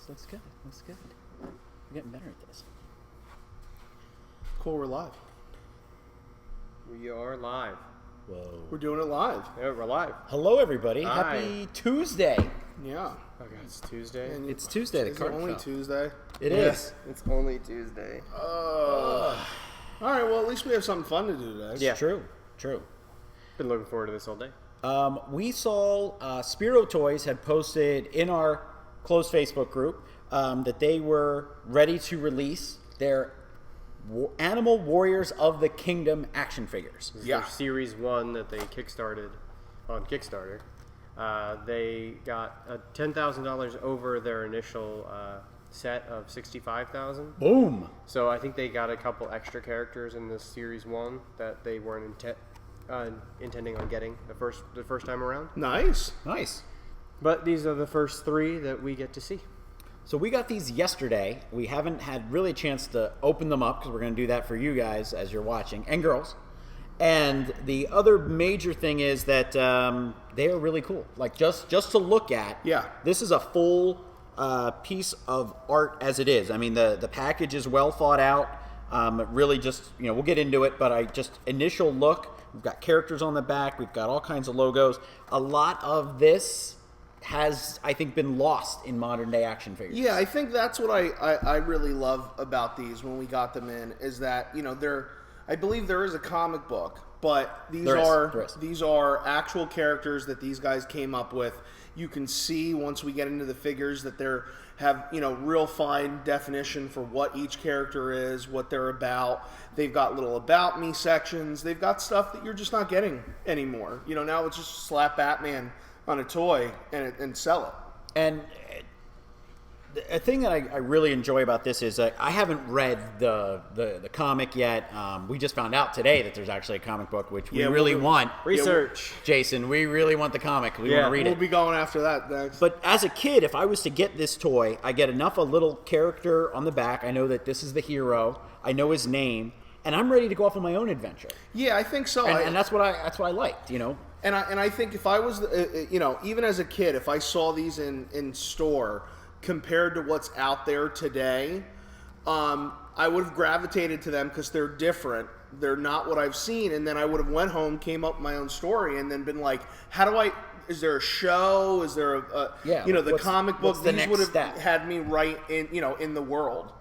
Looks good. We're getting better at this. Cool, we're live. We are live. Whoa. We're doing it live. Yeah, we're live. Hello, everybody. Hi. Happy Tuesday. Yeah. Okay, it's Tuesday. And It's Tuesday. The Is it card only fell. Tuesday? It is. It's only Tuesday. All right, well, at least we have something fun to do today. Yeah. True. Been looking forward to this all day. We saw Spiro Toys had posted in our closed Facebook group that they were ready to release their Animal Warriors of the Kingdom action figures. This is Yeah. their Series 1 that they kickstarted on Kickstarter. They got $10,000 over their initial set of $65,000. Boom. So I think they got a couple extra characters in this Series 1 that they weren't intending on getting the first time around. Nice. Nice. But these are the first three that we get to see. So we got these yesterday. We haven't had really a chance to open them up because we're going to do that for you guys as you're watching, and girls. And the other major thing is that they are really cool. Like just to look at. Yeah. This is a full piece of art as it is. I mean, the package is well thought out. Really just, we'll get into it, but initial look, we've got characters on the back. We've got all kinds of logos. A lot of this has, I think, been lost in modern day action figures. Yeah, I think that's what I really love about these when we got them in is that, I believe there is a comic book, but There is. these are actual characters that these guys came up with. You can see once we get into the figures that they have real fine definition for what each character is, what they're about. They've got little about me sections. They've got stuff that you're just not getting anymore. Now it's just slap Batman on a toy and sell it. And a thing that I really enjoy about this is I haven't read the comic yet. We just found out today that there's actually a comic book, which we really want. Research. Jason, we really want the comic. We want to read We'll it. be going after that next. But as a kid, if I was to get this toy, I get enough a little character on the back. I know that this is the hero. I know his name. And I'm ready to go off on my own adventure. Yeah, I think so. And that's what I liked, And I think if I was, even as a kid, if I saw these in store compared to what's out there today, I would have gravitated to them because they're different. They're not what I've seen. And then I would have went home, came up with my own story, and then been like, is there a show? Is there the comic book? The These next would have step? had me right in the world.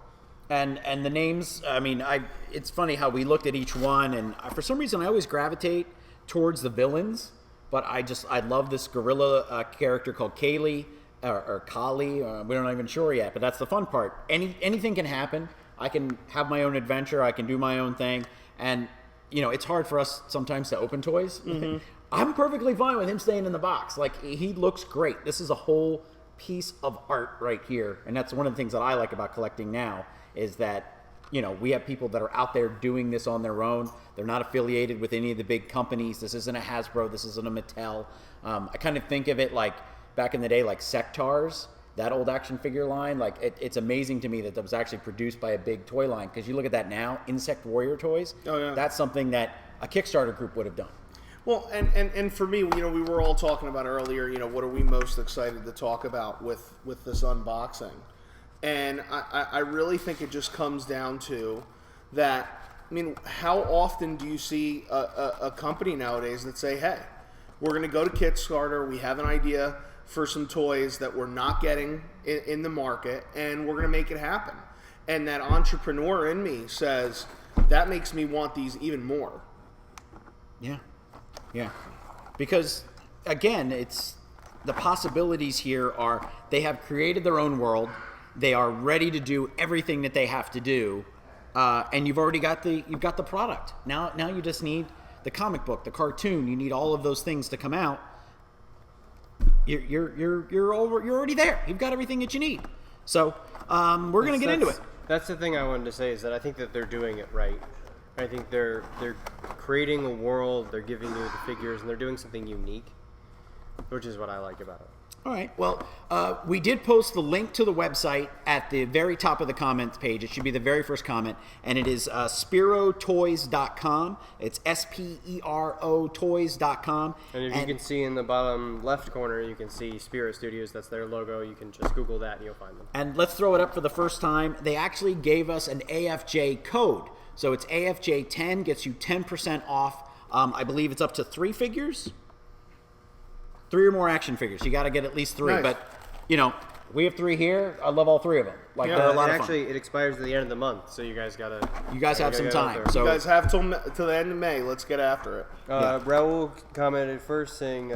And the names, I mean, it's funny how we looked at each one, and for some reason I always gravitate towards the villains, but I love this gorilla character called Kaylee, or Kali, we're not even sure yet, but that's the fun part. Anything can happen. I can have my own adventure, I can do my own thing, and, it's hard for us sometimes to open toys. Mm-hmm. I'm perfectly fine with him staying in the box. Like, he looks great. This is a whole piece of art right here, and that's one of the things that I like about collecting now, is that, we have people that are out there doing this on their own. They're not affiliated with any of the big companies. This isn't a Hasbro. This isn't a Mattel. I kind of think of it like back in the day, like Sectars, that old action figure line. Like, it's amazing to me that was actually produced by a big toy line. Because you look at that now, Insect Warrior toys. Oh, yeah. That's something that a Kickstarter group would have done. Well, and for me, we were all talking about earlier, what are we most excited to talk about with this unboxing? And I really think it just comes down to that. I mean, how often do you see a company nowadays that say, hey, we're going to go to Kickstarter, we have an idea for some toys that we're not getting in the market, and we're going to make it happen. And that entrepreneur in me says, that makes me want these even more. Yeah. Because, again, it's the possibilities here are they have created their own world. They are ready to do everything that they have to do, and you've already got the product. Now you just need the comic book, the cartoon. You need all of those things to come out. You're already there. You've got everything that you need. So we're gonna get into it. That's the thing I wanted to say, is that I think that they're doing it right. I think they're creating a world. They're giving you the figures, and they're doing something unique, which is what I like about it. All right. Well, we did post the link to the website at the very top of the comments page. It should be the very first comment, and it is spirotoys.com. It's SPERO toys.com. And if you can see in the bottom left corner, you can see Spiro Studios. That's their logo. You can just Google that and you'll find them. And let's throw it up for the first time. They actually gave us an AFJ code. So it's AFJ10, gets you 10% off. I believe it's up to 3 figures. 3 or more action figures. You got to get at least 3. Nice. But, you know, we have 3 here. I love all 3 of them. Like, they're a lot of fun. Actually, it expires at the end of the month, so you guys gotta. You guys have some time. You So guys have till the end of May. Let's get after it. Raul commented first saying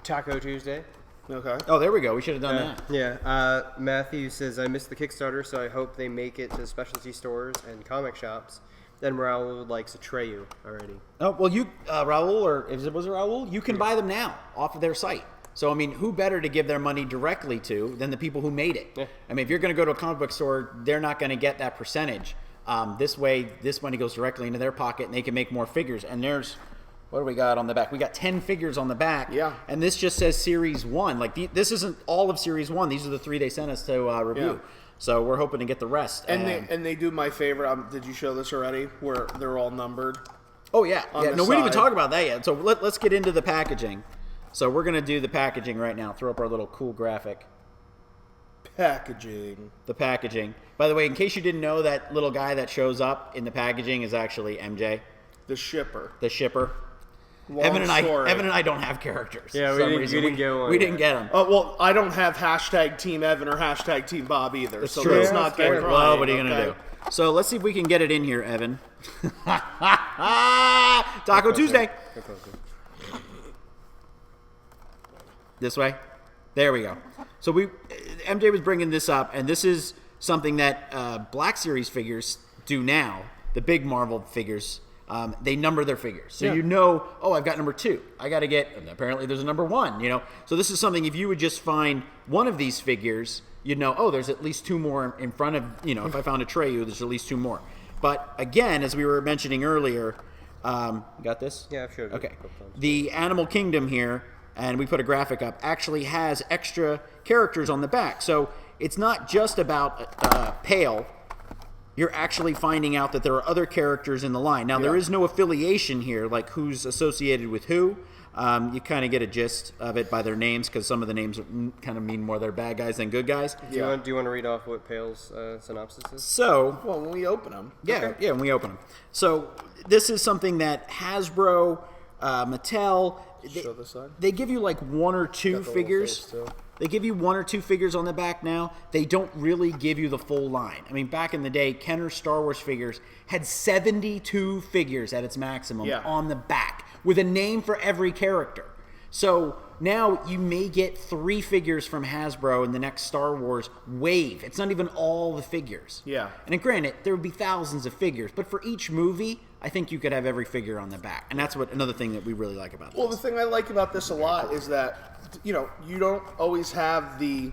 Taco Tuesday. Okay. Oh, there we go. We should have done that. Yeah. Matthew says, I missed the Kickstarter, so I hope they make it to specialty stores and comic shops. Then Raul likes Atreyu already. Oh, well, you, Raul, or was it Raul? You can buy them now off of their site. So, I mean, who better to give their money directly to than the people who made it? Yeah. I mean, if you're going to go to a comic book store, they're not going to get that percentage. This way, this money goes directly into their pocket, and they can make more figures. And there's, what do we got on the back? We got 10 figures on the back. Yeah. And this just says Series 1. Like, this isn't all of Series 1. These are the 3 they sent us to review. Yeah. So we're hoping to get the rest. And they do my favorite. Did you show this already? Where they're all numbered. Oh, yeah. On Yeah. the No, we didn't even side. talk about that yet. So let's get into the packaging. So we're going to do the packaging right now. Throw up our little cool graphic. Packaging. The packaging. By the way, in case you didn't know, that little guy that shows up in the packaging is actually MJ, The shipper. the shipper. Long Evan and story. I don't have characters. Yeah, for we some didn't- reason. you didn't get one We yet. didn't get them. Well, I don't have hashtag Team Evan or hashtag Team Bob either. So true. let's Yeah, not that's get fair. crying. Well, what are you going okay? to do? So let's see if we can get it in here, Evan. Taco Tuesday. This way. There we go. So MJ was bringing this up, and this is something that Black Series figures do now. The big Marvel figures, they number their figures, so you know. Oh, I've got number 2. I got to get. And apparently, there's a number 1. You know, so this is something. If you would just find one of these figures, you'd know. Oh, there's at least 2 more in front of. You know, if I found a Atreyu, there's at least 2 more. But again, as we were mentioning earlier, you got this? Yeah, I've showed you. Okay. a couple times. The Animal Kingdom here, and we put a graphic up, actually has extra characters on the back. So it's not just about Pale. You're actually finding out that there are other characters in the line. Now, there is no affiliation here, like who's associated with who. You kind of get a gist of it by their names, because some of the names kind of mean more they're bad guys than good guys. Do you want to read off what Pale's synopsis is? So, Well, when we open them. yeah, when we open them. So this is something that Hasbro, Mattel, Show this side. they give you like 1 or 2 Got the little figures. face, too. They give you 1 or 2 figures on the back now. They don't really give you the full line. I mean, back in the day, Kenner's Star Wars figures had 72 figures at its maximum on the back, with a name for every character. So now you may get 3 figures from Hasbro in the next Star Wars wave. It's not even all the figures. Yeah. And granted, there would be thousands of figures, but for each movie, I think you could have every figure on the back. And that's what another thing that we really like about Well, the this. thing I like about this a lot is that, you know, you don't always have the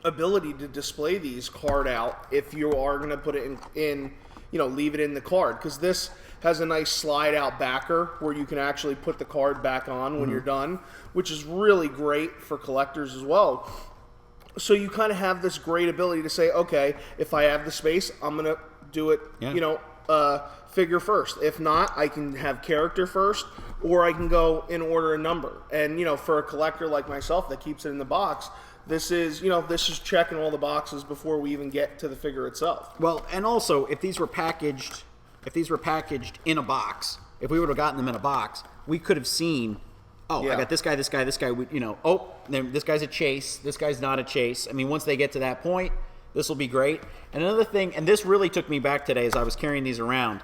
ability to display these card out if you are going to put it in, you know, leave it in the card. Because this has a nice slide out backer where you can actually put the card back on when you're done, which is really great for collectors as well. So you kind of have this great ability to say, okay, if I have the space, I'm going to do it, you know, figure first. If not, I can have character first, or I can go in order and number. And, you know, for a collector like myself that keeps it in the box, this is, you know, this is checking all the boxes before we even get to the figure itself. Well, and also, if these were packaged in a box, if we would have gotten them in a box, we could have seen, I got this guy, you know, then this guy's a chase, this guy's not a chase. I mean, once they get to that point, this will be great. And another thing, and this really took me back today as I was carrying these around,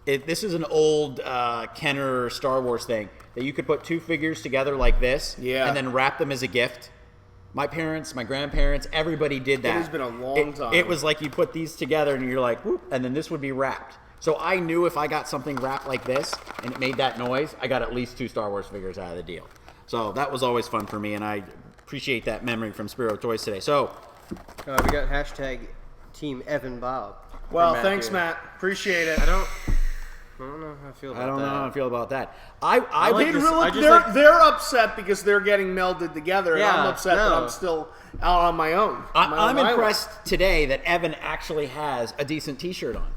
this is an old Kenner Star Wars thing, that you could put 2 figures together like this, and then wrap them as a gift. My parents, my grandparents, everybody did that. It has been a long time. It was like you put these together and you're like, whoop, and then this would be wrapped. So I knew if I got something wrapped like this and it made that noise, I got at least 2 Star Wars figures out of the deal. So that was always fun for me, and I appreciate that memory from Spiro Toys today. So We got hashtag Team Evan Bob. Well, from thanks, Matthew. Matt. Appreciate it. I don't. I don't know how I feel about I don't that. know how I feel about that. I like would this- Really, I just they're upset because they're getting melded together, and I'm Yeah, upset that no. I'm still out on my own. I'm My own impressed today that Evan actually has a decent T-shirt on.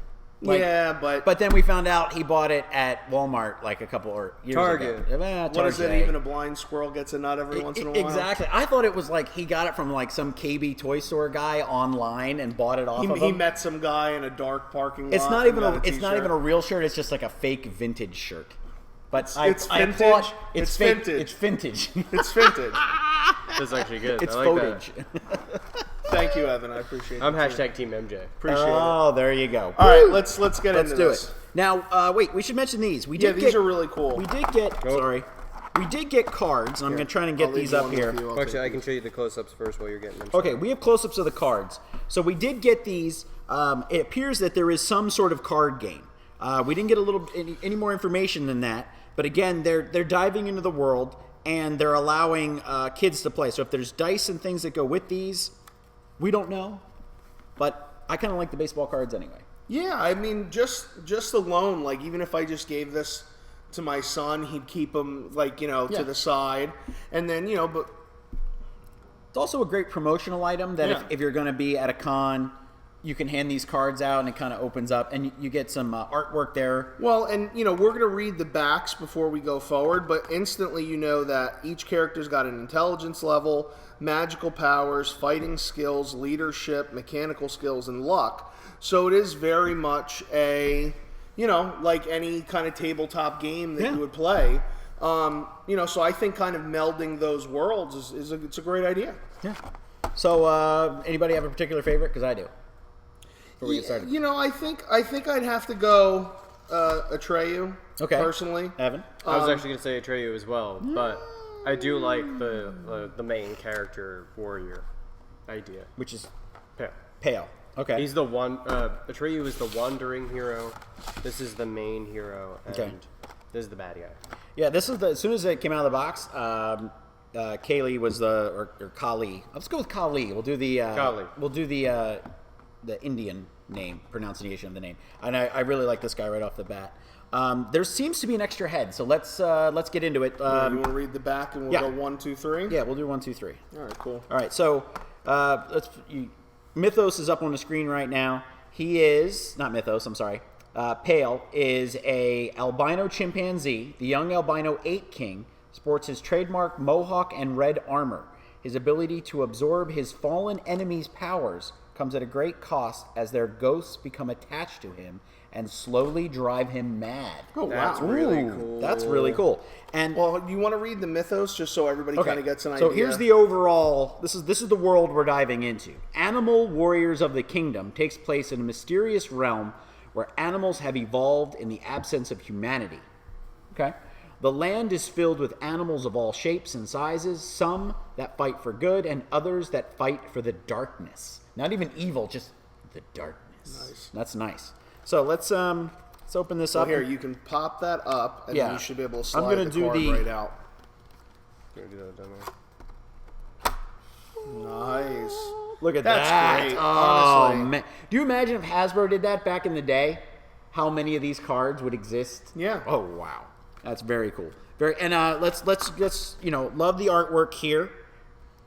Like, yeah, but then we found out he bought it at Walmart like a couple or years Target. ago. what is it? Even a blind squirrel gets a nut every once in a while. Exactly. I thought it was like he got it from like some KB toy store guy online and bought it off of He him. met some guy in a dark parking lot. It's not and even got a it's not t-shirt. even a real shirt. It's just like a fake vintage shirt. But It's I vintage? applaud. It's It's fake. vintage. It's vintage. It's vintage. That's actually good. It's I like footage. Thank you, Evan. I appreciate it. I'm hashtag Team MJ. Appreciate it. Oh, there you go. All right, let's get Let's into do this. it. Now, wait. We should mention these. We Yeah, did these get, are really cool. We did get. Sorry. We did get cards. I'm gonna try and get I'll leave these up one here. with you. I'll Actually, I take can show you the close-ups first while you're getting them. Okay, we have close-ups of the cards. So we did get these. It appears that there is some sort of card game. We didn't get any more information than that. But again, they're diving into the world and they're allowing kids to play. So if there's dice and things that go with these, we don't know. But I kind of like the baseball cards anyway. Yeah, I mean, just alone, like even if I just gave this to my son, he'd keep them Yeah. to the side, and then but It's also a great promotional item that Yeah. if you're going to be at a con, you can hand these cards out and it kind of opens up and you get some artwork there. well, and we're gonna read the backs before we go forward, but instantly you know that each character's got an intelligence level, magical powers, fighting skills, leadership, mechanical skills, and luck. So it is very much a like any kind of tabletop game that Yeah. you would play. So I think kind of melding those worlds it's a great idea. Yeah. So anybody have a particular favorite? Because I do. Before we get started. I think I'd have to go Atreyu. Okay. Personally, Evan? I was actually going to say Atreyu as well, but I do like the main character warrior idea. Which is Yeah. Pale. Okay. He's the one. Atreyu is the wandering hero. This is the main hero, and Okay. this is the bad guy. Yeah, this is as soon as it came out of the box, Kaylee was or Kali. Let's go with Kali. We'll do the Kali. We'll do the Indian name pronunciation of the name, and I really like this guy right off the bat. There seems to be an extra head, so let's get into it. you want to read the back and we'll yeah. go 1, 2, 3? Yeah, we'll do 1, 2, 3. All right, cool. All right, so Mythos is up on the screen right now. He is not Mythos. I'm sorry. Pale is a albino chimpanzee. The young albino Ape King sports his trademark mohawk and red armor. His ability to absorb his fallen enemies' powers comes at a great cost as their ghosts become attached to him and slowly drive him mad. Oh, That's wow. really Ooh, cool. That's really cool. And Well, you want to read the mythos just so everybody kind of gets an idea? so here's the overall. This is the world we're diving into. Animal Warriors of the Kingdom takes place in a mysterious realm where animals have evolved in the absence of humanity. Okay. The land is filled with animals of all shapes and sizes, some that fight for good and others that fight for the darkness. Not even evil, just the darkness. Nice. That's nice. So let's open this Well, up. here, you can pop that up, and Yeah. then you should be able to I'm slide gonna the do card the- right out. Gonna do that demo. Nice. Look at That's that. great, Oh, honestly. man. Do you imagine if Hasbro did that back in the day? How many of these cards would exist? Yeah. Oh, wow. That's very cool. And let's love the artwork here.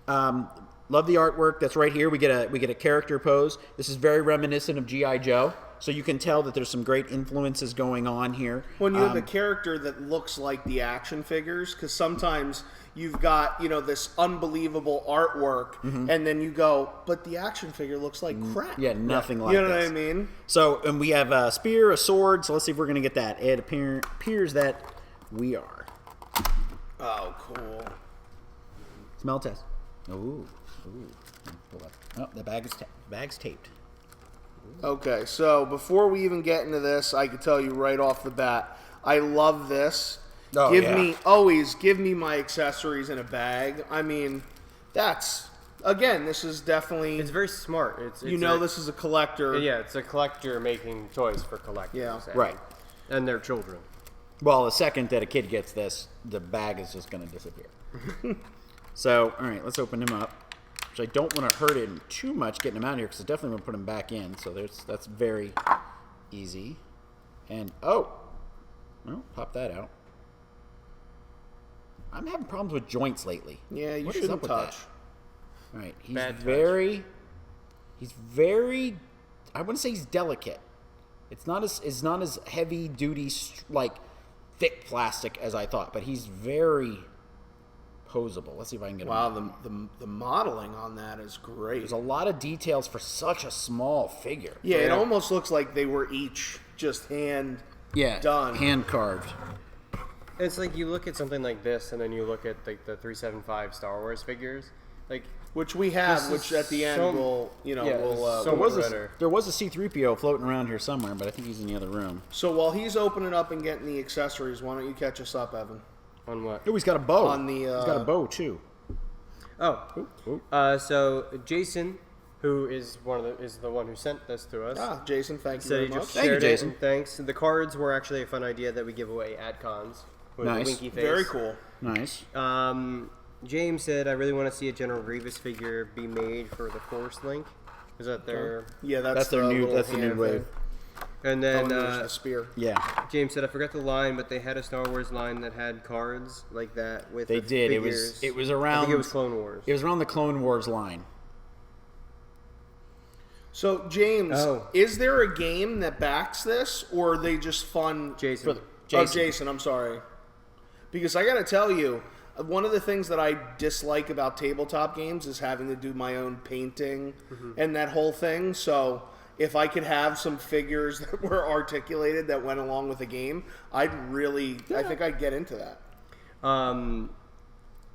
Love the artwork that's right here. We get a character pose. This is very reminiscent of G.I. Joe. So you can tell that there's some great influences going on here. When you have a character that looks like the action figures, because sometimes you've got this unbelievable artwork, and then you go, but the action figure looks like crap. Yeah, nothing like You know this. what I mean? So, and we have a spear, a sword. So let's see if we're going to get that. It appears that we are. Oh, cool. Smell test. Ooh. Hold on. Oh, the bag's taped. Okay, so before we even get into this, I can tell you right off the bat, I love this. Oh, Give me my accessories in a bag. I mean, this is definitely, It's very smart. It's this is a collector. Yeah, it's a collector making toys for collectors. Yeah. Right. And their children. Well, the second that a kid gets this, the bag is just going to disappear. So, all right, let's open him up. Which I don't want to hurt him too much getting him out of here because I definitely want to put him back in. So that's very easy. And, oh, Well, pop that out. I'm having problems with joints lately. Yeah, you What is shouldn't up with touch. that? All right, he's Bad touch. he's very. I wouldn't say he's delicate. It's not as heavy duty like thick plastic as I thought, but he's very posable. Let's see if I can get Wow, him. the modeling on that is great. There's a lot of details for such a small figure. Yeah, it almost looks like they were each just hand done. hand carved. It's like you look at something like this, and then you look at like the 375 Star Wars figures, like Which we have, This which is at the end so- we'll yeah, we'll. so There was much a, better. there was a C-3PO floating around here somewhere, but I think he's in the other room. So while he's opening up and getting the accessories, why don't you catch us up, Evan? on what? Oh, he's got a bow. On the, he's got a bow too. Oh, Ooh. So Jason, who is the one who sent this to us, Ah, Jason, thank you said very he much. just Thank you, shared it, Jason. and thanks. The cards were actually a fun idea that we give away at cons with Nice. a winky face. Very cool. Nice. James said, "I really want to see a General Grievous figure be made for the Force Link." Is that their? Yeah, That's their the new. little That's the new hand wave. thing. And Oh, then and there's the spear. Yeah, James said, "I forgot the line, but they had a Star Wars line that had cards like that with." they the did. Figures. It was around. I think it was Clone Wars. It was around the Clone Wars line. So James, Oh. is there a game that backs this, or are they just fun? Jason. Oh, Jason, I'm sorry. Because I got to tell you, one of the things that I dislike about tabletop games is having to do my own painting and that whole thing. So if I could have some figures that were articulated that went along with the game, I think I'd get into that.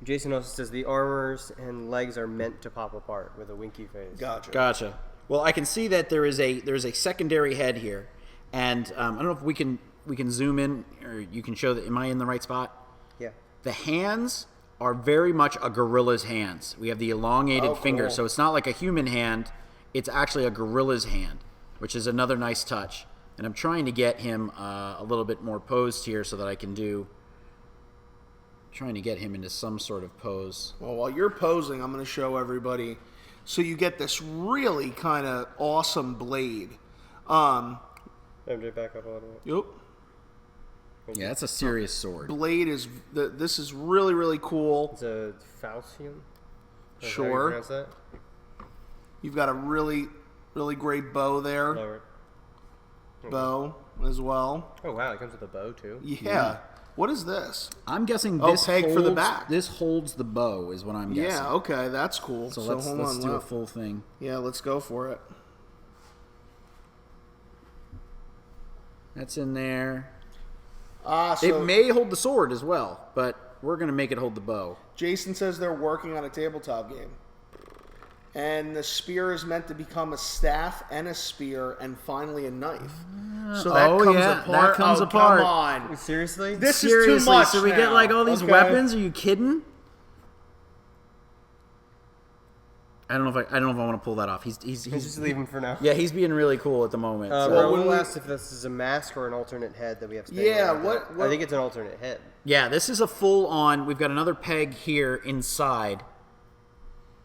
Jason also says the armors and legs are meant to pop apart with a winky face. Gotcha. Well, I can see that there is a secondary head here, and I don't know if we can zoom in or you can show that. Am I in the right spot? Yeah. The hands are very much a gorilla's hands. We have the elongated finger, cool. so it's not like a human hand. It's actually a gorilla's hand, which is another nice touch. And I'm trying to get him a little bit more posed here so that I can trying to get him into some sort of pose. Well, while you're posing, I'm going to show everybody. So you get this really kind of awesome blade. MJ, back up a little bit. Yep. Yeah, that's a serious sword. Blade this is really, really cool. It's a falchion. Is that how you Sure. pronounce that? You've got a really, really great bow there. Lower it. Bow as well. Oh wow, it comes with a bow too. Yeah. What is this? I'm guessing Oh, this peg holds, for the back. This holds the bow, is what I'm guessing. Yeah, okay, that's cool. So hold let's on. do a full thing. Yeah, let's go for it. That's in there. So It may hold the sword as well, but we're going to make it hold the bow. Jason says they're working on a tabletop game. And the spear is meant to become a staff and a spear and finally a knife. So that oh, comes yeah, apart. that comes Oh, apart. Come on. Seriously? This Seriously, is too much so we get now. like all these Okay. weapons? Are you kidding? I don't know if I want to pull that off. He's just leave him for now. Yeah, he's being really cool at the moment. so- Well, when Raul we- asked if this is a mask or an alternate head that we have. Standing Yeah, right what- there. I think it's an alternate head. Yeah, this is a full-on. We've got another peg here inside,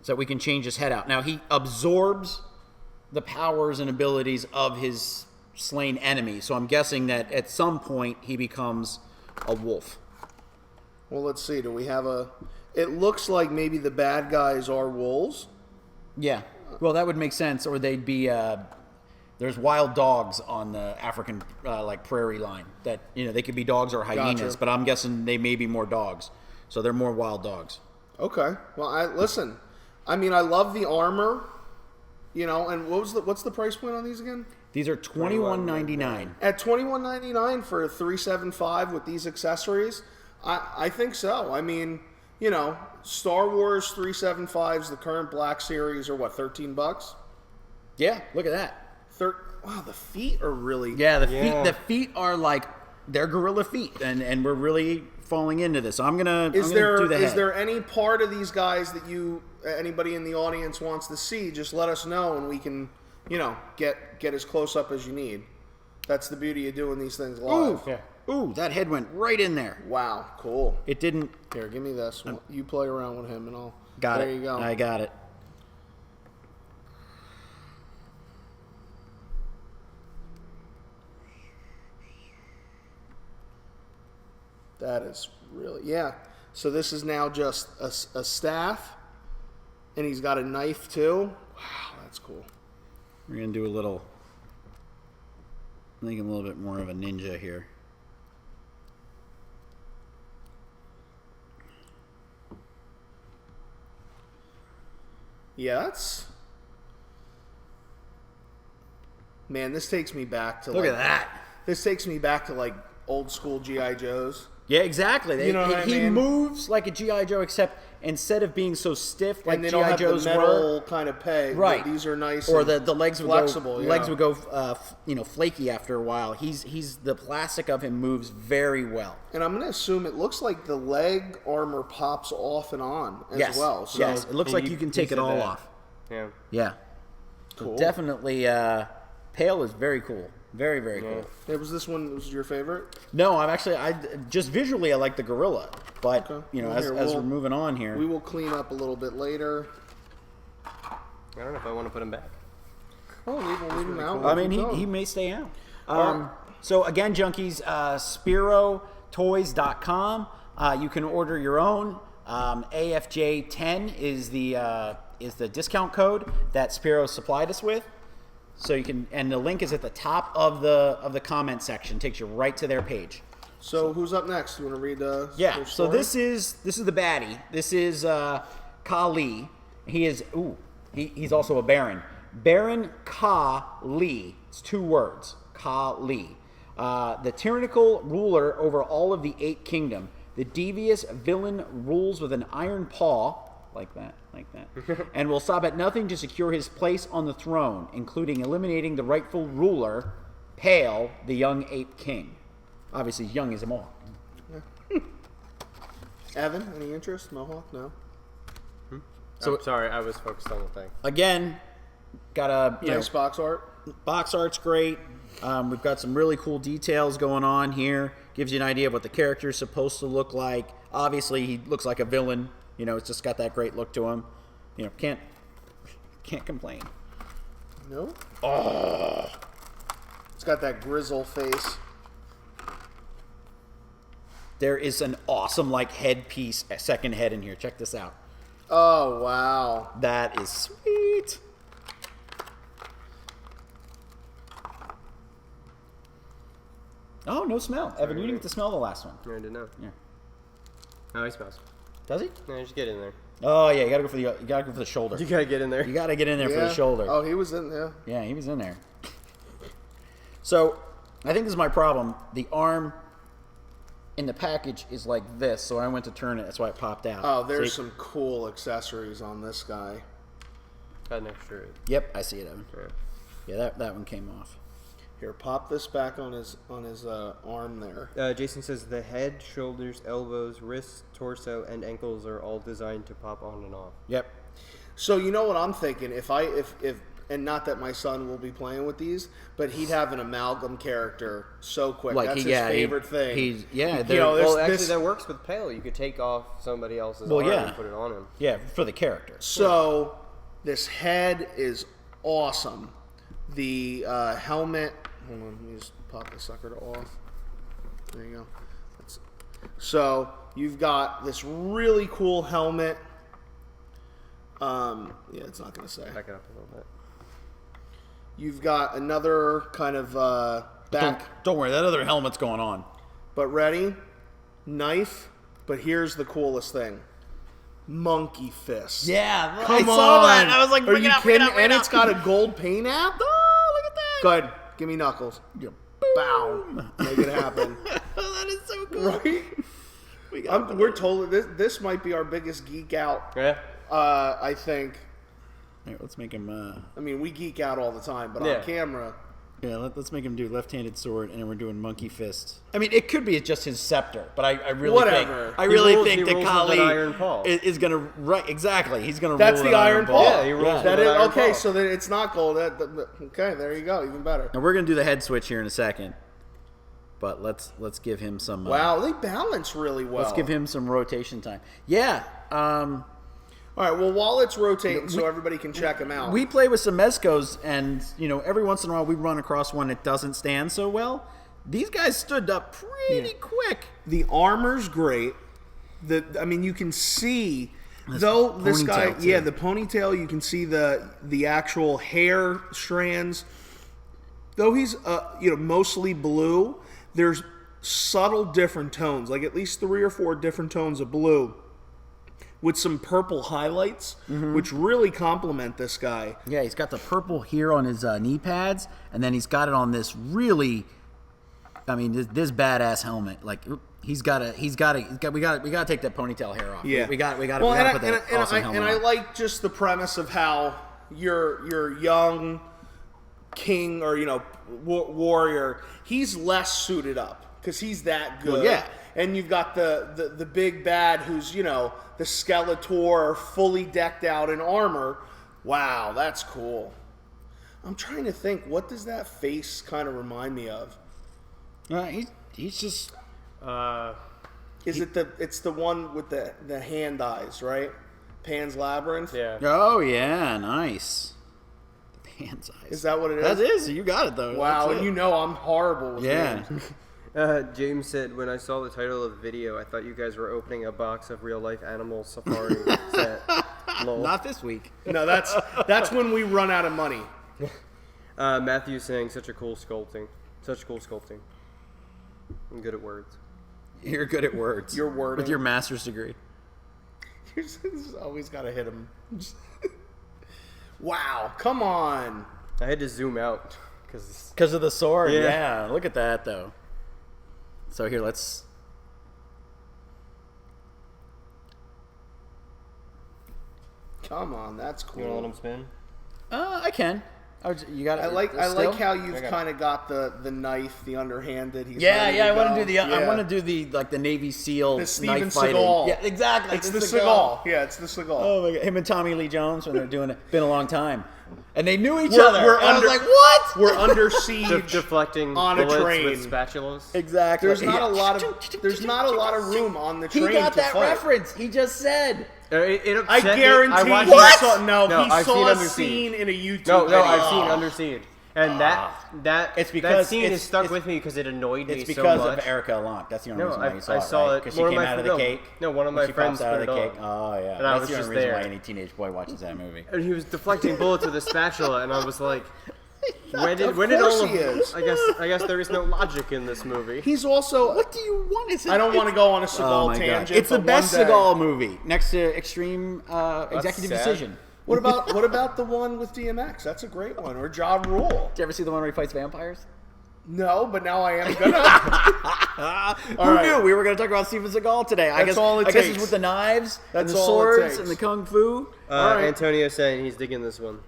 so that we can change his head out. Now he absorbs the powers and abilities of his slain enemy. So I'm guessing that at some point he becomes a wolf. Well, let's see. Do we have a... It looks like maybe the bad guys are wolves. Yeah. Well, that would make sense. Or they'd be. There's wild dogs on the African like prairie line. That they could be dogs or hyenas, Gotcha. but I'm guessing they may be more dogs. So they're more wild dogs. Okay. Well, listen. I mean, I love the armor. And what's the price point on these again? These are $21.99. At $21.99 for a 375 with these accessories, I think so. I mean, Star Wars 375s, the current Black Series, are what, $13? Yeah, look at that. Wow, the feet are really... Yeah, the Yeah. feet. The feet are like they're gorilla feet, and we're really falling into this. So I'm gonna. Is I'm gonna do the is head. there any part of these guys that anybody in the audience wants to see? Just let us know, and we can, get as close up as you need. That's the beauty of doing these things live. Yeah. Ooh, that head went right in there. Wow, cool. It didn't. Here, give me this. You play around with him, and I'll... Got it. There you go. I got it. That is really, yeah. So this is now just a staff, and he's got a knife too. Wow, that's cool. We're going to do a little, make him a little bit more of a ninja here. Yeah, that's... Man, this takes me back to Look at that. This takes me back to like old school G.I. Joes. Yeah, exactly. You know what I he mean? moves like a G.I. Joe, except instead of being so stiff like And they don't G.I. have Joes the metal were, kind of peg. right? These are nice. Or and the legs would flexible. go, Yeah. legs would go, flaky after a while. He's the plastic of him moves very well. And I'm going to assume it looks like the leg armor pops off and on as well. So yes, it looks like you can take it all off. Yeah. Yeah. Cool. So definitely, Pale is very cool. Very, very cool. Yeah, was this one was your favorite? No, I just visually I like the gorilla, but Okay. Well, as we're moving on here, We will clean up a little bit later. I don't know if I want to put him back. Oh, we'll leave him out. I mean, he may stay out. So again, junkies, SpiroToys.com. You can order your own. AFJ10 is the discount code that Spiro supplied us with. So you can, and the link is at the top of the comment section. Takes you right to their page. So who's up next? You want to read the Yeah. their So story? this is the baddie. This is Kali. He's also a Baron. Baron Kali. It's 2 words. Kali. The tyrannical ruler over all of the Ape Kingdom. The devious villain rules with an iron paw, like that, and will stop at nothing to secure his place on the throne, including eliminating the rightful ruler, Pale, the young Ape King. Obviously, young as a mohawk. Evan, any interest? Mohawk? No. So sorry, I was focused on the thing. Again, got a Nice box art. box art's great. We've got some really cool details going on here. Gives you an idea of what the character is supposed to look like. Obviously, he looks like a villain. It's just got that great look to him. Can't complain. No. Oh. It's got that grizzle face. There is an awesome headpiece, second head in here. Check this out. Oh wow. That is sweet. Oh, no smell. Evan, you didn't get to smell the last one. No, I didn't know. Yeah. Oh, he smells. Does he? No, just get in there. Oh yeah, you gotta go for the shoulder. You gotta get in there. You gotta get in there for Yeah. the shoulder. Oh, he was in there. Yeah, he was in there. So, I think this is my problem. The arm in the package is like this, so I went to turn it. That's why it popped out. Oh, there's See? some cool accessories on this guy. Got an extra. Yep, I see it, Evan. Yeah. Yeah, that one came off. Here, pop this back on his arm there. Jason says the head, shoulders, elbows, wrists, torso, and ankles are all designed to pop on and off. Yep. So you know what I'm thinking? If and not that my son will be playing with these, but he'd have an amalgam character so quick. That's his favorite thing. Actually, that works with Pale. You could take off somebody else's arm and put it on him. Yeah, for the character. So this head is awesome. The helmet. Hold on, let me just pop the sucker to off. There you go. So you've got this really cool helmet. Yeah, it's not going to say. Back it up a little bit. You've got another kind of back. Don't worry, that other helmet's going on. But ready? Knife. But here's the coolest thing. Monkey fist. Yeah, Come I saw on. that. I was like, Are bring you it up, kidding? bring it up, bring And it it's up. got a gold paint app. Oh, look at that. Go ahead. Give me knuckles. Yeah. Bow. Make it happen. That is so cool. Right? We're totally. This might be our biggest geek out. Yeah. I think. Here, let's make him. I mean, we geek out all the time, but Yeah. on camera. Yeah, let's make him do left-handed sword, and then we're doing monkey fist. I mean, it could be just his scepter, but I really Whatever. think He think that rules with Kali an iron paw. is going to exactly. He's going to. That's rule the with an iron paw. Yeah, he rules That with is, an iron okay, paw. so then it's not gold. Okay, there you go. Even better. Now we're going to do the head switch here in a second, but let's give him some. Wow, they balance really well. Let's give him some rotation time. Yeah. All right, well, while it's rotating, so everybody can check them out. We play with some Mezcos, and every once in a while we run across one that doesn't stand so well. these guys stood up pretty quick. The armor's great. You can see though this guy, too. the ponytail. You can see the actual hair strands. Though he's mostly blue, there's subtle different tones, like at least 3 or 4 different tones of blue, with some purple highlights, which really complement this guy. Yeah, he's got the purple here on his knee pads, and then he's got it on this really, this badass helmet. Like we got to take that ponytail hair off. Yeah, we got to put that awesome helmet and I on. like just the premise of how your young king or warrior, he's less suited up because he's that good. Well, yeah. And you've got the big bad who's the Skeletor, fully decked out in armor. Wow, that's cool. I'm trying to think, what does that face kind of remind me of? He's just. It's the one with the hand eyes, right? Pan's Labyrinth. Yeah. Oh yeah, nice. Pan's eyes. Is that what it is? That is. You got it though. Wow, That's and it. I'm horrible with names. James said, when I saw the title of the video, I thought you guys were opening a box of real-life animal safari set. Lol. Not this week. No, that's when we run out of money. Matthew's saying, such cool sculpting. I'm good at words. You're good at words. You're wording. With your master's degree. You just always got to hit him. Wow, come on. I had to zoom out Because of the sword. Yeah. Yeah. Look at that though. So here, let's. Come on, that's You want to let cool. him spin? I can. You got it. I like how you've I got it. kind of got the knife, the underhanded. He's Yeah, ready yeah. to I want go. to do the. Yeah. I want to do the the Navy SEAL The Steven knife fighting. Seagal. Yeah, exactly. It's the Seagal. Yeah, it's the Seagal. Oh my god, him and Tommy Lee Jones when they're doing it. Been a long time, and they knew each We're- other. we're And I was under- like, what? We're under siege. Deflecting on a bullets train. with spatulas. Exactly. There's not a lot of room on the train. He got to that fight. reference. He just said. It upset I me. guarantee I watched he it. saw, no, he I've saw seen a Under scene Siege. in a YouTube No, video. I've seen Under Siege. And that It's because that scene it's- is stuck it's- with me because it annoyed me It's so because much. of Erica Lonk. That's the only No, reason why you saw I it, saw right? it. Because she One of came my out of fr- the no, cake. no, one of When my she friends pops out of put the it cake. on. Oh yeah. And I That's was the just only reason there. why any teenage boy watches that movie. And he was deflecting bullets with a spatula, and I was like, when did course all of he is. I guess there is no logic in this movie. He's also. What do you want? I don't want to go on a Seagal Oh my tangent. god! It's the but best one day- Seagal movie next to Extreme Executive sad. Decision. What about the one with DMX? That's a great one. Or Ja Rule. Did you ever see the one where he fights vampires? No, but now I am gonna. Who right. knew we were going to talk about Steven Seagal today? I That's guess all it I guess takes. it's with the knives and That's the all it swords takes. and the kung fu. All right. Antonio saying he's digging this one.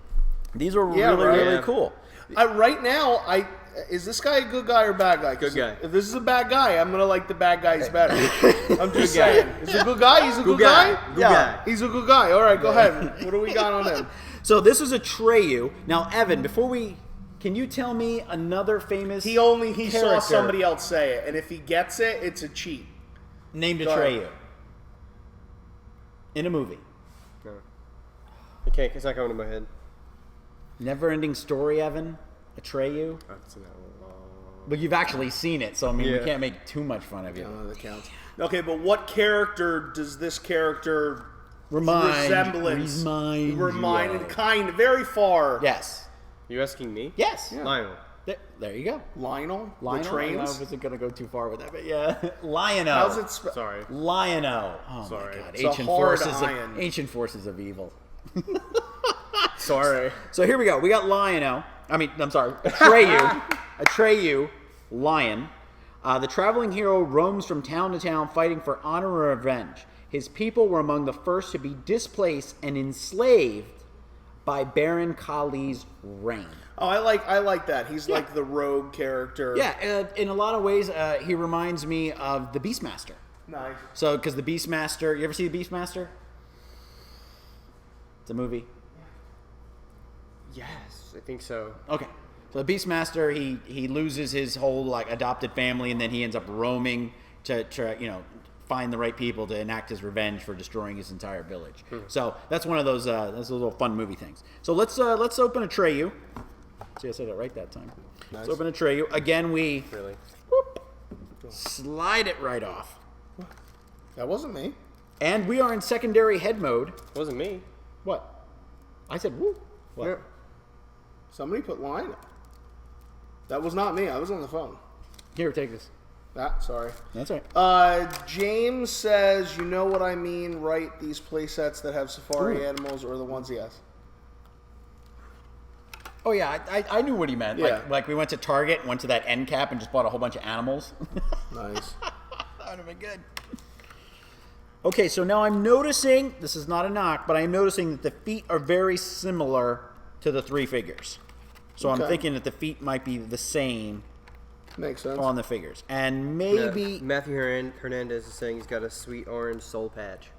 These were Yeah, really right. really Yeah. cool. Right now, is this guy a good guy or bad guy? 'Cause Good guy. If this is a bad guy, I'm gonna like the bad guys better. I'm just saying. Is he a good guy? He's a good guy. Good Yeah. guy. He's a good guy. All right, go ahead. What do we got on him? So this is Atreyu. Now, Evan, can you tell me another famous He saw character somebody else say it, and if he gets it, it's a cheat. named Go ahead. Atreyu in a movie? No. I can't. It's not coming to my head. Never-ending story, Evan. Atreyu. I've seen that one. But you've actually seen it, so I mean, we Yeah. can't make too much fun of you. That counts. Okay, but what character does this character Remind you of. kind of very far? Yes. You asking me? Yes. Lionel. There you go. Lionel? Lionel. The I trains? wasn't going to go too far with that, but yeah. Lionel. How's it spelled? Sorry. Lionel. Oh Sorry. my god. It's a hard iron. Ancient forces of evil. Sorry. So here we go. We got Lionel. I'm sorry. Atreyu. Atreyu. Lion. The traveling hero roams from town to town fighting for honor or revenge. His people were among the first to be displaced and enslaved by Baron Kali's reign. Oh, I like that. He's like the rogue character. Yeah, in a lot of ways, he reminds me of the Beastmaster. Nice. So, because the Beastmaster, you ever see the Beastmaster? It's a movie. Yes, I think so. Okay. So the Beastmaster, he loses his whole adopted family, and then he ends up roaming to find the right people to enact his revenge for destroying his entire village. So that's one of those little fun movie things. So let's open Atreyu. See, I said it right that time. Nice. Let's open Atreyu again. Really? Woo! Slide it right off. That wasn't me. And we are in secondary head mode. It wasn't me. What? I said woo. What? Yeah. Somebody put line. That was not me. I was on the phone. Here, take this. Sorry. That's all right. James says, you know what I mean, right? These play sets that have safari animals or the ones he has. Oh, yeah, I knew what he meant. Yeah. Like we went to Target and went to that end cap and just bought a whole bunch of animals. Nice. That would have been good. Okay, so now I'm noticing, this is not a knock, but I'm noticing that the feet are very similar to the three figures. So I'm Okay. thinking that the feet might be the same Makes sense. on the figures. And maybe... Matthew Hernandez is saying he's got a sweet orange soul patch.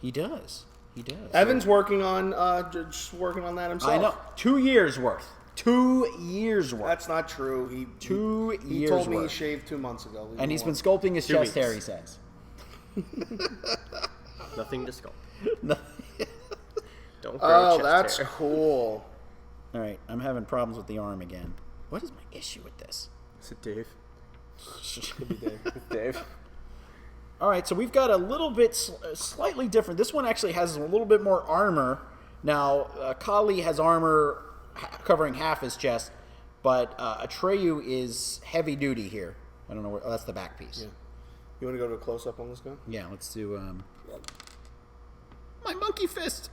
He does. He does. Evan's working on just working on that himself. I know. 2 years worth. 2 years worth. That's not true. He 2 he years told me he worth. shaved 2 months ago. And he's been sculpting his 2 chest weeks. hair, he says. Nothing to sculpt. No. Don't grow Oh, chest that's hair. cool. All right, I'm having problems with the arm again. What is my issue with this? Is it Dave? Could be Dave. Dave. All right, so we've got a little bit slightly different. This one actually has a little bit more armor. Now, Kali has armor covering half his chest, but Atreyu is heavy duty here. I don't know where. Oh, that's the back piece. Yeah. You want to go to a close up on this guy? Yeah, let's do my monkey fist.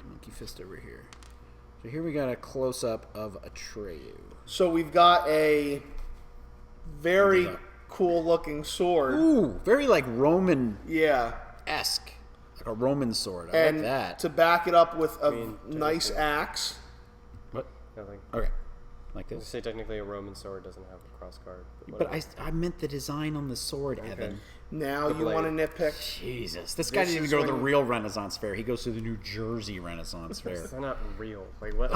Monkey fist over here. So here we got a close up of Atreyu. So we've got a very What is that? cool looking sword. Ooh, very like Roman-esque, Yeah. like a Roman sword. I And like that. to back it up with a mean, nice technically. axe. What? Nothing. Okay, like I this. say technically a Roman sword doesn't have a cross guard. But whatever. I meant the design on the sword, Evan. Now The you want to blade. nitpick? Jesus, this guy This didn't is even go to the when- real Renaissance Fair. He goes to the New Jersey Renaissance Fair. They're not real. Like what?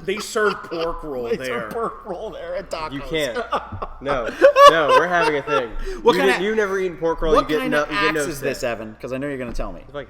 They serve pork roll It's there. a pork roll there at tacos. You can't. No, we're having a thing. What you kind did- of- you've never eaten pork roll. What you get kind no, of you get axe no is set. this, Evan? Because I know you're going to tell me. It's like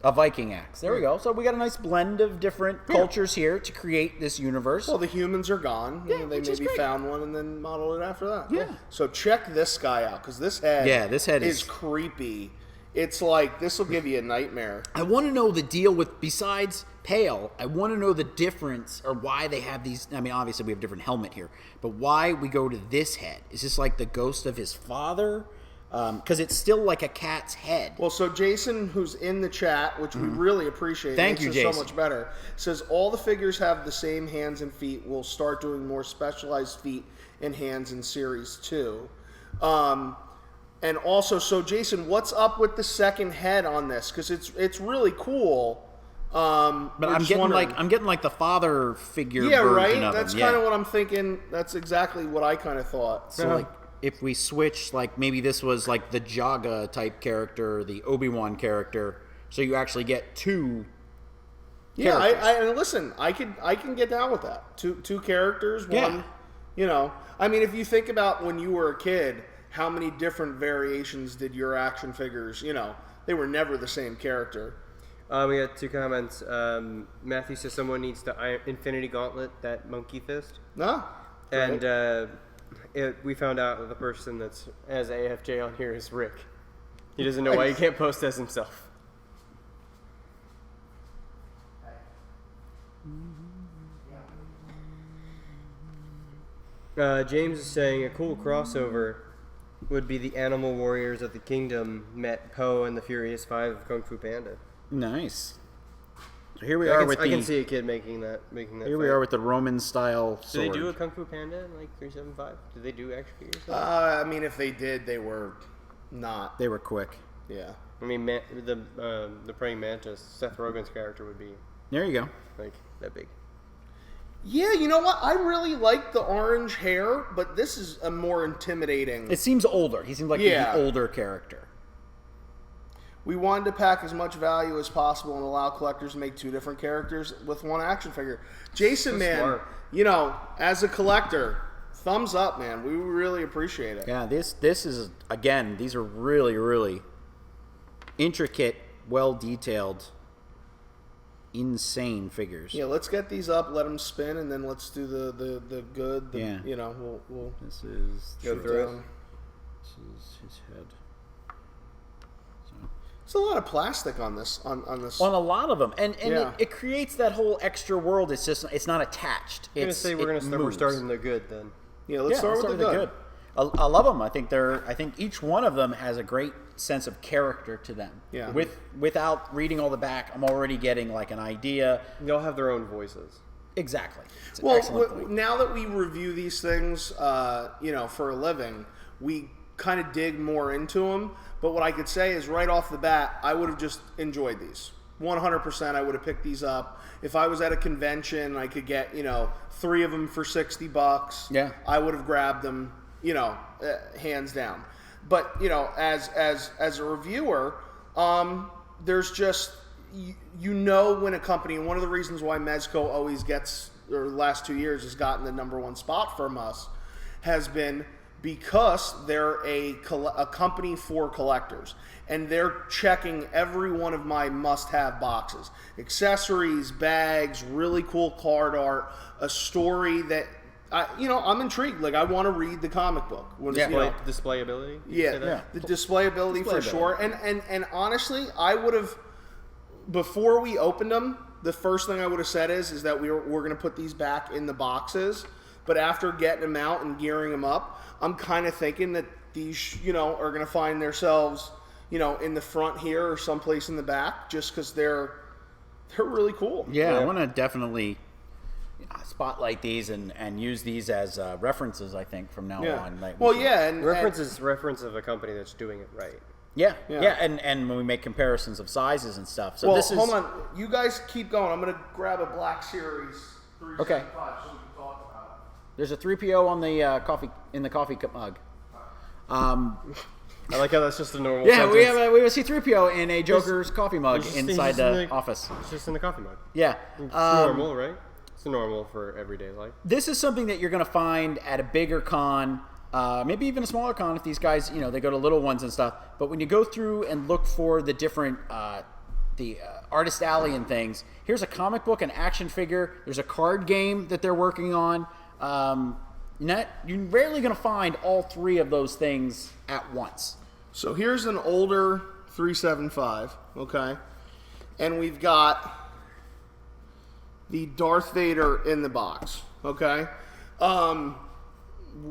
A Viking axe. There we go. So we got a nice blend of different cultures here to create this universe. Well, the humans are gone. Yeah, They which is maybe great. found one and then modeled it after that. Yeah. So check this guy out because this head. Yeah, this head is is- creepy. It's like this will give you a nightmare. I want to know the deal with, besides Pale, I want to know the difference or why they have these. I mean, obviously we have a different helmet here, but why we go to this head? Is this like the ghost of his father? Because it's still like a cat's head. Well, so Jason, who's in the chat, which we really appreciate, Mm-hmm. Thank makes you, it so Jason. much better, says all the figures have the same hands and feet. We'll start doing more specialized feet and hands in Series 2. And also, so Jason, what's up with the second head on this? Because it's really cool. But we're I'm just getting wondering- like I'm getting like the father figure. yeah, version right. Of That's him. kind Yeah. of what I'm thinking. That's exactly what I kind of thought. So like if we switch, like maybe this was like the Jaga type character, the Obi-Wan character, so you actually get two. Yeah, characters. and listen, I can get down with that. Two characters, Yeah. one, you know. I mean, if you think about when you were a kid, how many different variations did your action figures, you know, they were never the same character. we got 2 comments. Matthew says someone needs the Infinity Gauntlet, that monkey fist, No? and we found out the person that's as AFJ on here is Rick. He doesn't know why he can't post as himself. James is saying a cool crossover would be the Animal Warriors of the Kingdom met Poe and the Furious Five of Kung Fu Panda. Nice. So here we I are can, with I the can see a kid making that. here we fight. are with the Roman style Did sword. they do a Kung Fu Panda in like 375? Did they do action figures? I mean, if they did, they were not. They were quick. Yeah. I mean, the praying mantis, Seth Rogen's character would be There you go. like that big. Yeah, you know what? I really like the orange hair, but this is a more intimidating. It seems older. He seems like Yeah. the older character. We wanted to pack as much value as possible and allow collectors to make 2 different characters with 1 action figure. Jason, So man, smart. you know, as a collector, thumbs up, man. We really appreciate it. Yeah, this is again. These are really intricate, well detailed insane figures. Yeah, let's get these up, let them spin, and then let's do the good. Yeah. You know, we'll This is go through it. This is his head. There's a lot of plastic on this. On this. On a lot of them, and Yeah. it creates that whole extra world. It's not attached. I'm gonna say we're starting the good then. Yeah, let's start with the good. I love them. I think each one of them has a great sense of character to them. Yeah. Without reading all the back, I'm already getting like an idea. They'll have their own voices. Exactly. It's an excellent point. Now that we review these things, for a living, we kind of dig more into them. But what I could say is right off the bat, I would have just enjoyed these. 100%, I would have picked these up. If I was at a convention, I could get 3 of them for $60. Yeah, I would have grabbed them. Hands down. But as a reviewer, there's just when a company, and one of the reasons why Mezco always gets, or the last 2 years has gotten the #1 spot from us, has been because they're a company for collectors, and they're checking every one of my must-have boxes: accessories, bags, really cool card art, a story that. I'm intrigued. Like, I want to read the comic book. Displayability? Yeah, the displayability for sure. And honestly, I would have, before we opened them, the first thing I would have said is that we're going to put these back in the boxes. But after getting them out and gearing them up, I'm kind of thinking that these, are going to find themselves, in the front here or someplace in the back, just because they're really cool. Yeah, I want to definitely spotlight these and use these as references, I think, from now on. Like, reference of a company that's doing it right. Yeah. And when we make comparisons of sizes and stuff. So hold on. You guys keep going. I'm going to grab a Black Series 375 okay. so we can talk about it. There's a 3PO on the coffee cup mug. I like how that's just a normal sentence. we have a C3PO in a Joker's coffee mug inside the office. It's just in the coffee mug. Yeah. It's normal, right? It's normal for everyday life. This is something that you're going to find at a bigger con, maybe even a smaller con if these guys, they go to little ones and stuff. But when you go through and look for the different, Artist Alley and things, here's a comic book, an action figure. There's a card game that they're working on. You're rarely going to find all 3 of those things at once. So here's an older 375, okay? And we've got the Darth Vader in the box, okay?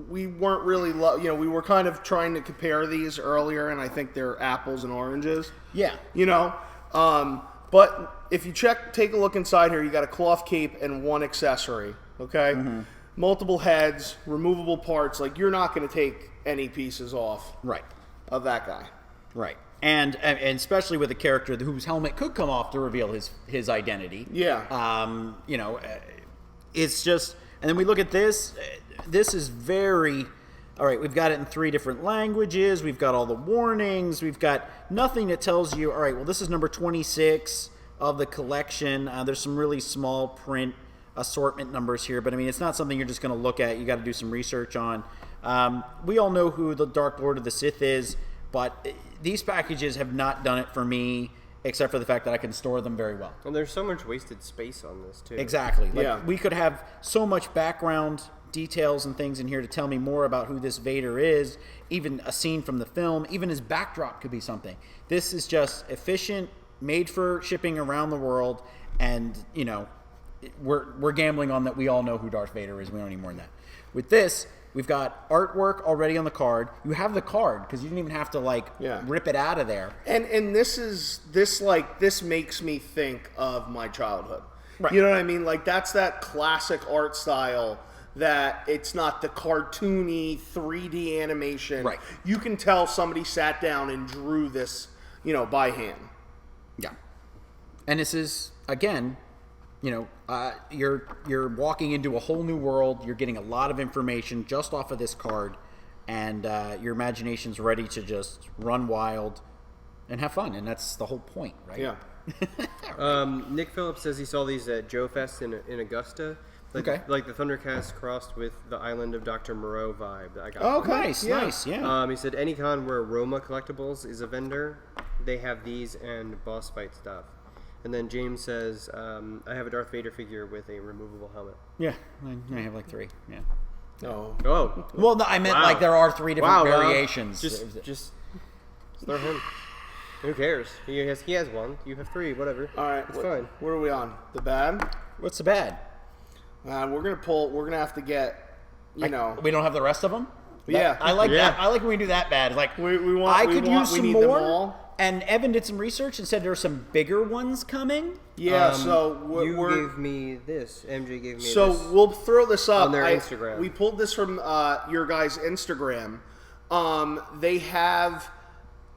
We weren't really, we were kind of trying to compare these earlier, and I think they're apples and oranges. Yeah. But if you take a look inside here, you got a cloth cape and 1 accessory, okay? Mm-hmm. Multiple heads, removable parts. Like, you're not going to take any pieces off of that guy. Right. And especially with a character whose helmet could come off to reveal his identity. Yeah. It's just, and then we look at this. This is very, all right, we've got it in 3 different languages. We've got all the warnings. We've got nothing that tells you, all right, well, this is number 26 of the collection. There's some really small print assortment numbers here, but I mean, it's not something you're just going to look at. You got to do some research on. We all know who the Dark Lord of the Sith is, but these packages have not done it for me, except for the fact that I can store them very well. And there's so much wasted space on this, too. Exactly. We could have so much background details and things in here to tell me more about who this Vader is, even a scene from the film, even his backdrop could be something. This is just efficient, made for shipping around the world, and, we're gambling on that we all know who Darth Vader is. We don't need more than that. With this, we've got artwork already on the card. You have the card because you didn't even have to rip it out of there. And this makes me think of my childhood. Right. You know what I mean? Like, that's that classic art style that it's not the cartoony 3D animation. Right. You can tell somebody sat down and drew this, by hand. Yeah. And this is, again, you're walking into a whole new world. You're getting a lot of information just off of this card, and your imagination's ready to just run wild and have fun, and that's the whole point, right? Yeah. Nick Phillips says he saw these at Joe Fest in Augusta. Like the Thundercast crossed with the Island of Dr. Moreau vibe that I got. Oh, nice, yeah. He said any con where Roma Collectibles is a vendor, they have these and boss fight stuff. And then James says, I have a Darth Vader figure with a removable helmet. Yeah, I have like 3. Yeah. No. Oh. Well, no, I meant like there are 3 different variations. Just throw him. Who cares? He has 1. You have 3. Whatever. All right. It's fine. What are we on? The bad? What's the bad? We're gonna have to get. We don't have the rest of them. Yeah. I like that. I like when we do that bad. It's like we use some need more. them all. And Evan did some research and said there are some bigger ones coming. Yeah. You gave me this. MJ gave me this. So we'll throw this up on their Instagram. We pulled this from your guys' Instagram. They have,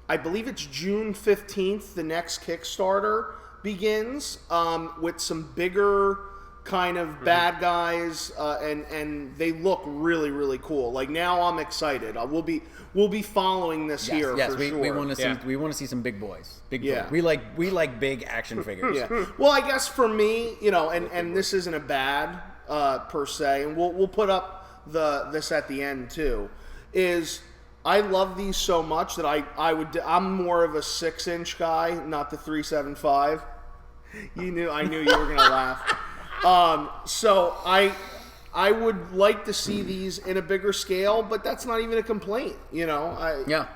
I believe it's June 15th. The next Kickstarter begins with some bigger kind of bad guys, and they look really, really cool. Like now, I'm excited. We'll be following this here. Yes, for we sure. want to see. We want to see some big boys. Big Yeah. boys. We like big action figures. Yeah. Well, I guess for me, and this isn't a bad per se, and we'll put up this at the end too. Is I love these so much that I'm more of a 6-inch guy, not the 375. I knew you were gonna laugh. So I would like to see these in a bigger scale, but that's not even a complaint, Yeah.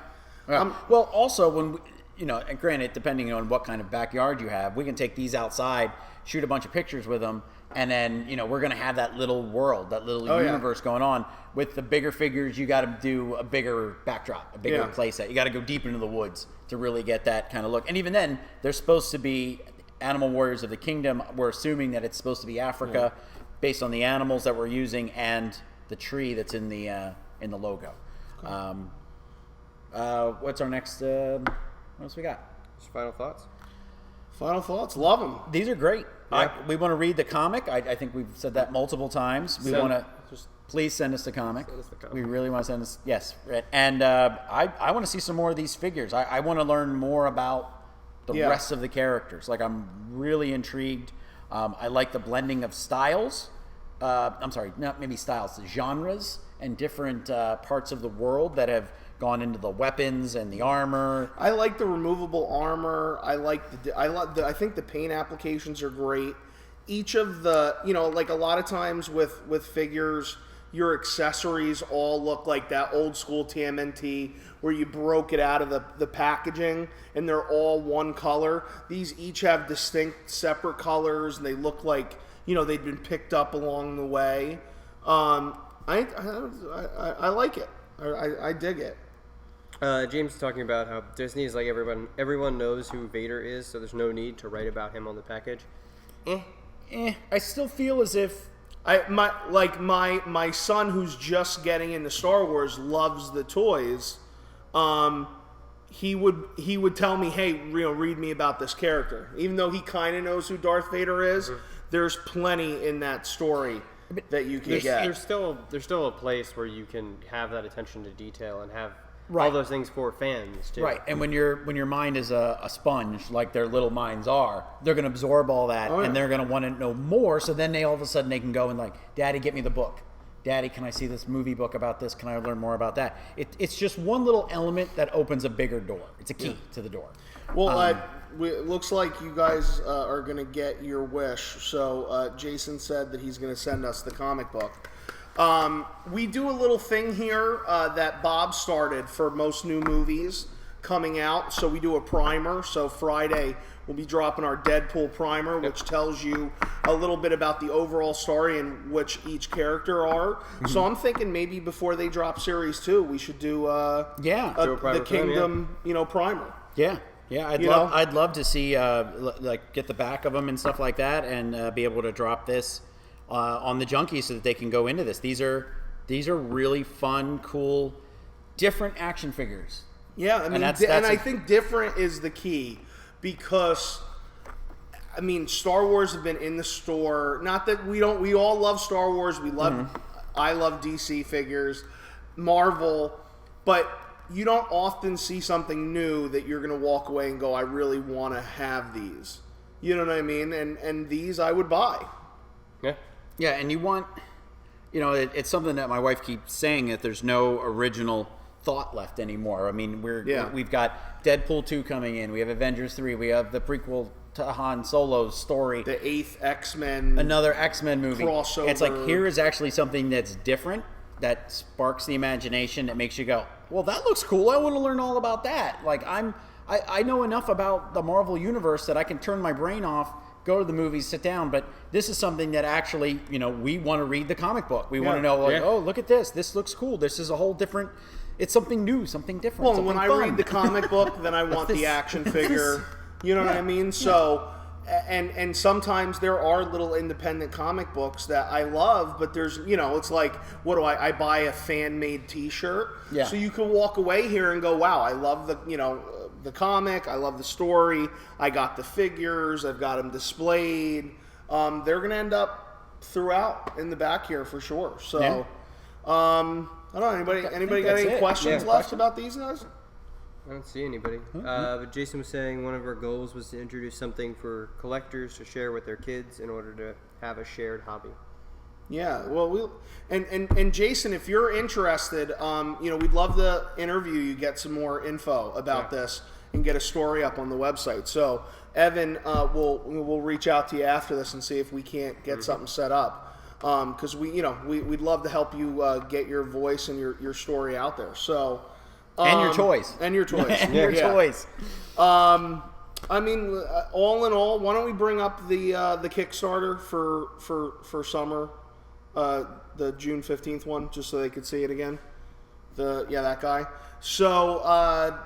Well, also when and granted, depending on what kind of backyard you have, we can take these outside, shoot a bunch of pictures with them, and then we're gonna have that little world, that little universe going on. With the bigger figures, you got to do a bigger backdrop, a bigger playset. You got to go deep into the woods to really get that kind of look. And even then, they're supposed to be animal warriors of the kingdom. We're assuming that it's supposed to be Africa, based on the animals that we're using and the tree that's in the logo. What's our next? What else we got? Just final thoughts. Final thoughts. Love them. These are great. Yeah. We want to read the comic. I think we've said that multiple times. We want to please send us the comic. Send us the comic. We really want to send us. Yes, and I want to see some more of these figures. I want to learn more about the rest of the characters. Like I'm really intrigued. I like the blending of styles. I'm sorry, not maybe styles, genres and different parts of the world that have gone into the weapons and the armor. I like the removable armor. I think the paint applications are great. Each of the, like a lot of times with figures, your accessories all look like that old school TMNT where you broke it out of the packaging and they're all one color. These each have distinct separate colors and they look like, they've been picked up along the way. I like it. I dig it. James is talking about how Disney is like everyone knows who Vader is, so there's no need to write about him on the package. I still feel as if my son who's just getting into Star Wars loves the toys. He would tell me, hey, read me about this character, even though he kind of knows who Darth Vader is. Mm-hmm. There's plenty in that story that you can get. There's still a place where you can have that attention to detail and have all those things for fans too. Right, and when your mind is a sponge, like their little minds are, they're going to absorb all that, and they're going to want to know more. So then all of a sudden they can go and like, Daddy, get me the book. Daddy, can I see this movie book about this? Can I learn more about that? It's just one little element that opens a bigger door. It's a key to the door. Well, it looks like you guys are going to get your wish. So Jason said that he's going to send us the comic book. We do a little thing here that Bob started for most new movies coming out. So we do a primer. So Friday we'll be dropping our Deadpool primer, which tells you a little bit about the overall story and which each character are. Mm-hmm. So I'm thinking maybe before they drop Series 2, we should do the Kingdom, primer. Yeah. Yeah, I'd love to see get the back of them and stuff like that, and be able to drop this on the Junkies so that they can go into this. These are really fun, cool, different action figures. Yeah, I mean, I think different is the key because, I mean, Star Wars have been in the store. Not that we all love Star Wars. I love DC figures, Marvel, but you don't often see something new that you're going to walk away and go, I really want to have these. You know what I mean? And these I would buy. Yeah. Yeah, and you want, it's something that my wife keeps saying, that there's no original thought left anymore. I mean, we've got Deadpool 2 coming in. We have Avengers 3. We have the prequel Han Solo's story. The 8th X-Men. Another X-Men movie. Crossover. It's like, here is actually something that's different, that sparks the imagination, that makes you go, well, that looks cool. I want to learn all about that. Like, I know enough about the Marvel Universe that I can turn my brain off, go to the movies, sit down. But this is something that actually, we want to read the comic book. We want to know, oh, look at this. This looks cool. This is a whole different... It's something new, something different. Well, something when I fun. read the comic book, then I want the action figure. You know what I mean? So, and sometimes there are little independent comic books that I love, but there's, it's like, what do I buy a fan-made T-shirt? Yeah. So you can walk away here and go, wow, I love the comic, I love the story, I got the figures, I've got them displayed. They're going to end up throughout in the back here for sure. So, I don't know, anybody got any questions left about these guys? I don't see anybody. But Jason was saying one of our goals was to introduce something for collectors to share with their kids in order to have a shared hobby. Yeah, well, and Jason, if you're interested, we'd love to interview you, get some more info about this, and get a story up on the website. So Evan, we'll reach out to you after this and see if we can't get something set up. Because we'd love to help you get your voice and your story out there. So, and your toys, toys. I mean, all in all, why don't we bring up the Kickstarter for summer, the June 15th one, just so they could see it again. That guy. So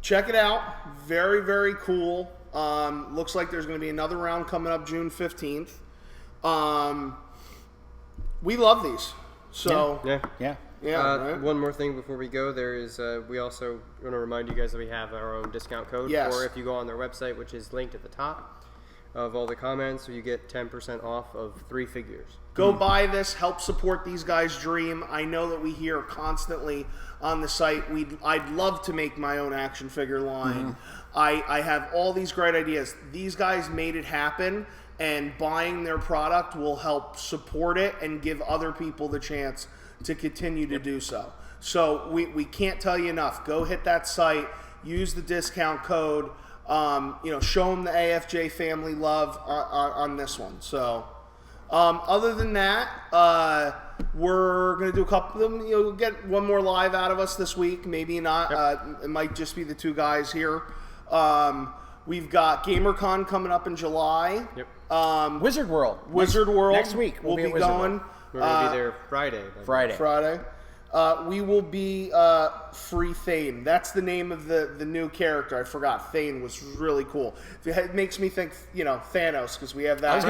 check it out. Very, very cool. Looks like there's going to be another round coming up June 15th. We love these. So yeah. Right? One more thing before we go, there is we also want to remind you guys that we have our own discount code, or if you go on their website, which is linked at the top of all the comments, so you get 10% off of 3 figures. Go buy this, help support these guys' dream. I know that we hear constantly on the site, I'd love to make my own action figure line. I have all these great ideas. These guys made it happen, and buying their product will help support it and give other people the chance to continue to do so. So we can't tell you enough. Go hit that site, use the discount code, show them the AFJ family love on this one. So other than that, we're going to do a couple of them. You'll get one more live out of us this week, maybe not. It might just be the 2 guys here. We've got GamerCon coming up in July. Wizard World next week. We'll be Wizard going. World. We're going to be there Friday. We will be Free Thane. That's the name of the new character. I forgot. Thane was really cool. It makes me think, Thanos, because we have that. I was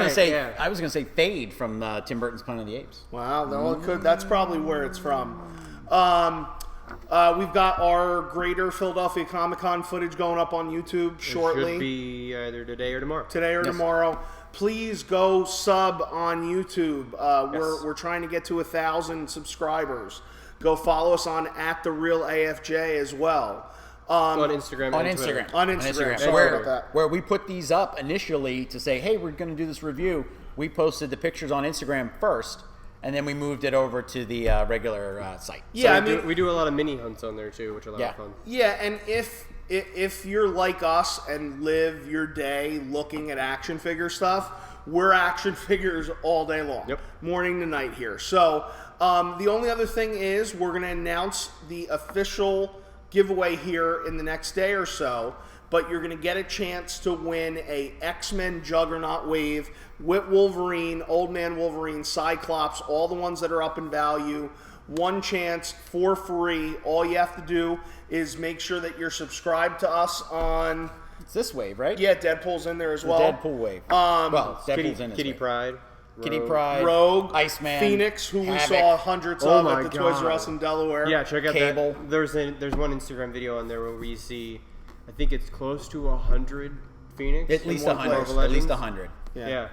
going to say Thade from Tim Burton's Planet of the Apes. Wow, no, it could. That's probably where it's from. We've got our Greater Philadelphia Comic-Con footage going up on YouTube shortly. It should be either today or tomorrow. Tomorrow. Please go sub on YouTube. We're trying to get to 1,000 subscribers. Go follow us on @TheRealAFJ as well. On Instagram. On Instagram. Sorry about that. Where we put these up initially to say, hey, we're going to do this review. We posted the pictures on Instagram first, and then we moved it over to the regular site. Yeah, so we do a lot of mini hunts on there too, which are a lot of fun. Yeah, and if you're like us and live your day looking at action figure stuff, we're action figures all day long, morning to night here. So the only other thing is we're going to announce the official giveaway here in the next day or so, but you're going to get a chance to win a X-Men Juggernaut Wave with Wolverine, Old Man Wolverine, Cyclops, all the ones that are up in value. One chance for free. All you have to do is make sure that you're subscribed to us on... It's this wave, right? Yeah, Deadpool's in there as well. Deadpool wave. Deadpool's in this Kitty wave. Pride. Kitty Pride, Rogue, Iceman, Phoenix, who Havoc. we saw hundreds of at the Toys R Us in Delaware. Yeah, check out Cable. that. There's one Instagram video on there where we see, I think it's close to 100 Phoenix. At least 100. Marvel At least Legends. 100. Yeah.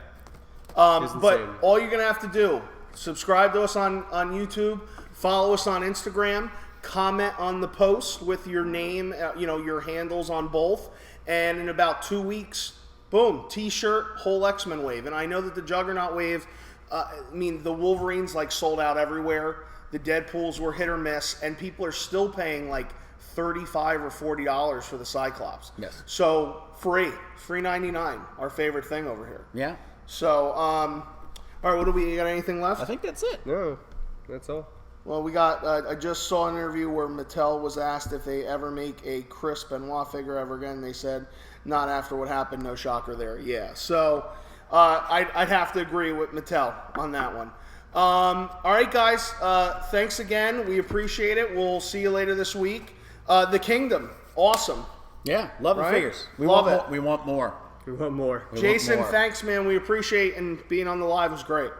But all you're going to have to do, subscribe to us on YouTube, follow us on Instagram, comment on the post with your name, your handles on both, and in about 2 weeks, boom, T-shirt, whole X-Men wave. And I know that the Juggernaut wave, the Wolverines sold out everywhere. The Deadpools were hit or miss, and people are still paying $35 or $40 for the Cyclops. Yes. So free $99, our favorite thing over here. Yeah. So, all right, what do we got? Anything left? I think that's it. No, that's all. Well, we got. I just saw an interview where Mattel was asked if they ever make a Chris Benoit figure ever again. They said not after what happened. No shocker there. Yeah. So I'd have to agree with Mattel on that one. All right, guys. Thanks again. We appreciate it. We'll see you later this week. The Kingdom. Awesome. Yeah, love the Right? figures. Love it. We want more. We want more. Jason, more. thanks, man. We appreciate and being on the live was great.